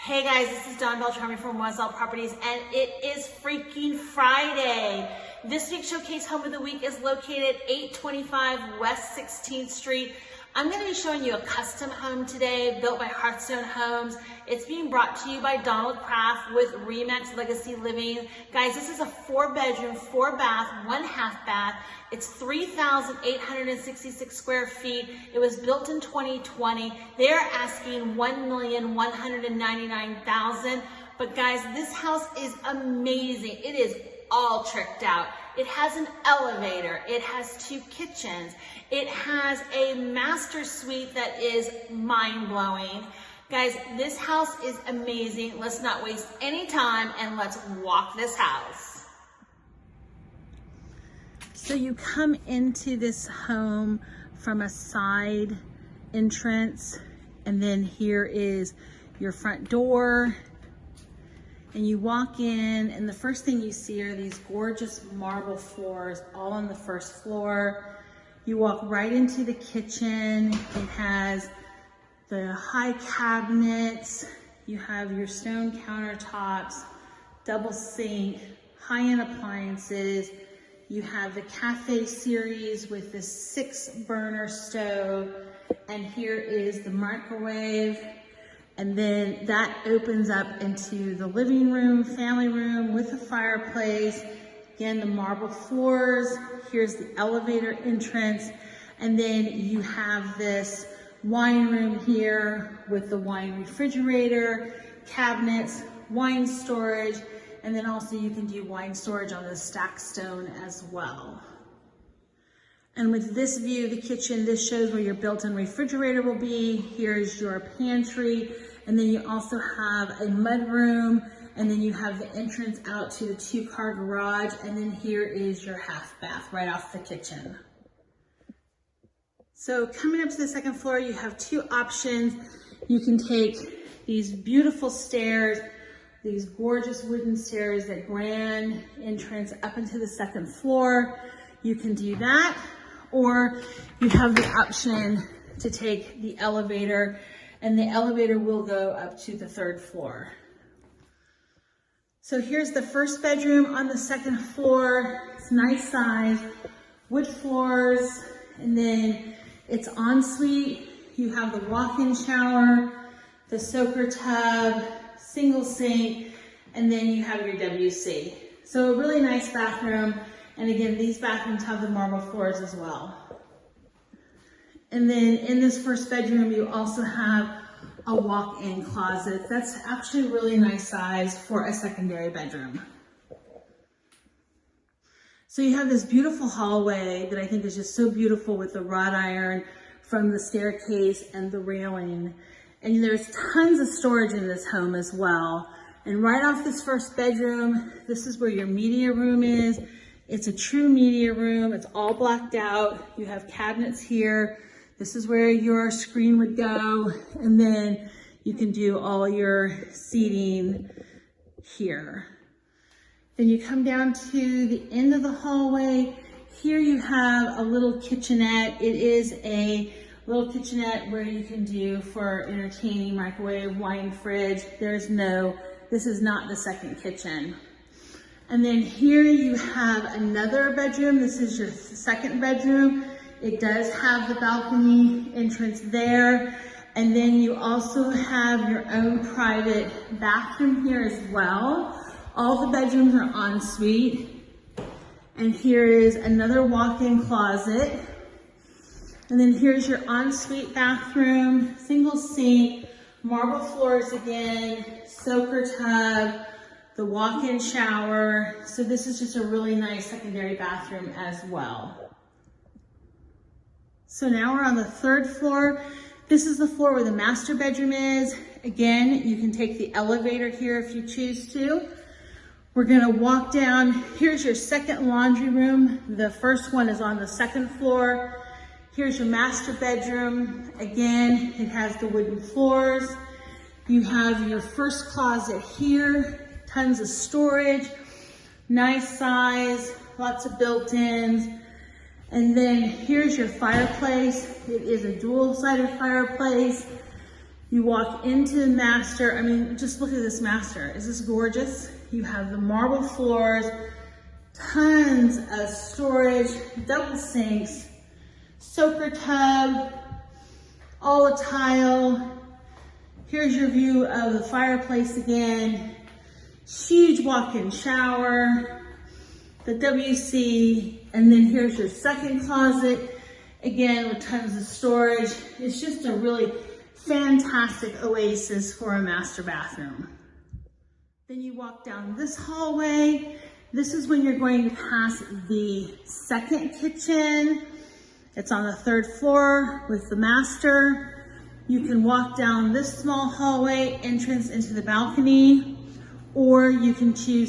Hey guys, this is Dawn Beltrami from Westall Properties, and it is freaking Friday. This week's Showcase Home of the Week is located at 825 West 16th Street. I'm going to be showing you a custom home today built by Hearthstone Homes. It's being brought to you by Donald Kraft with Remax Legacy Living. Guys, this is a 4-bedroom, 4-bath, 1/2 bath. It's 3,866 square feet. It was built in 2020. They're asking $1,199,000. But guys, this house is amazing. It is all tricked out. It has an elevator. It has 2 kitchens. It has a master suite that is mind-blowing. Guys, this house is amazing. Let's not waste any time and let's walk this house. So you come into this home from a side entrance, and then here is your front door. And you walk in, and the first thing you see are these gorgeous marble floors all on the first floor. You walk right into the kitchen. It has the high cabinets. You have your stone countertops, double sink, high-end appliances. You have the cafe series with this 6-burner stove. And here is the microwave. And then that opens up into the living room, family room with a fireplace. Again, the marble floors. Here's the elevator entrance. And then you have this wine room here with the wine refrigerator, cabinets, wine storage, and then also you can do wine storage on the stack stone as well. And with this view of the kitchen, this shows where your built-in refrigerator will be. Here's your pantry. And then you also have a mudroom, and then you have the entrance out to the 2-car garage, and then here is your half bath right off the kitchen. So coming up to the second floor, you have 2 options. You can take these beautiful stairs, these gorgeous wooden stairs, that grand entrance up into the second floor. You can do that, or you have the option to take the elevator, and the elevator will go up to the 3rd floor. So here's the first bedroom on the 2nd floor. It's nice size, wood floors, and then it's ensuite. You have the walk-in shower, the soaker tub, single sink, and then you have your WC. So a really nice bathroom. And again, these bathrooms have the marble floors as well. And then in this first bedroom, you also have a walk-in closet. That's actually a really nice size for a secondary bedroom. So you have this beautiful hallway that I think is just so beautiful with the wrought iron from the staircase and the railing. And there's tons of storage in this home as well. And right off this first bedroom, this is where your media room is. It's a true media room. It's all blacked out. You have cabinets here. This is where your screen would go. And then you can do all your seating here. Then you come down to the end of the hallway. Here you have a little kitchenette. It is a little kitchenette where you can do for entertaining, microwave, wine fridge. This is not the second kitchen. And then here you have another bedroom. This is your second bedroom. It does have the balcony entrance there. And then you also have your own private bathroom here as well. All the bedrooms are en suite. And here is another walk-in closet. And then here's your ensuite bathroom, single sink, marble floors again, soaker tub, the walk-in shower. So this is just a really nice secondary bathroom as well. So now we're on the 3rd floor. This is the floor where the master bedroom is. Again, you can take the elevator here if you choose to. We're gonna walk down. Here's your second laundry room. The first one is on the 2nd floor. Here's your master bedroom. Again, it has the wooden floors. You have your first closet here, tons of storage, nice size, lots of built-ins. And then here's your fireplace. It is a dual-sided fireplace. You walk into the master. I mean, just look at this master. Is this gorgeous? You have the marble floors, tons of storage, double sinks, soaker tub, all the tile. Here's your view of the fireplace again. Huge walk-in shower, the WC, and then here's your second closet, again with tons of storage. It's just a really fantastic oasis for a master bathroom. Then you walk down this hallway. This is when you're going to pass the second kitchen. It's on the 3rd floor with the master. You can walk down this small hallway entrance into the balcony, or you can choose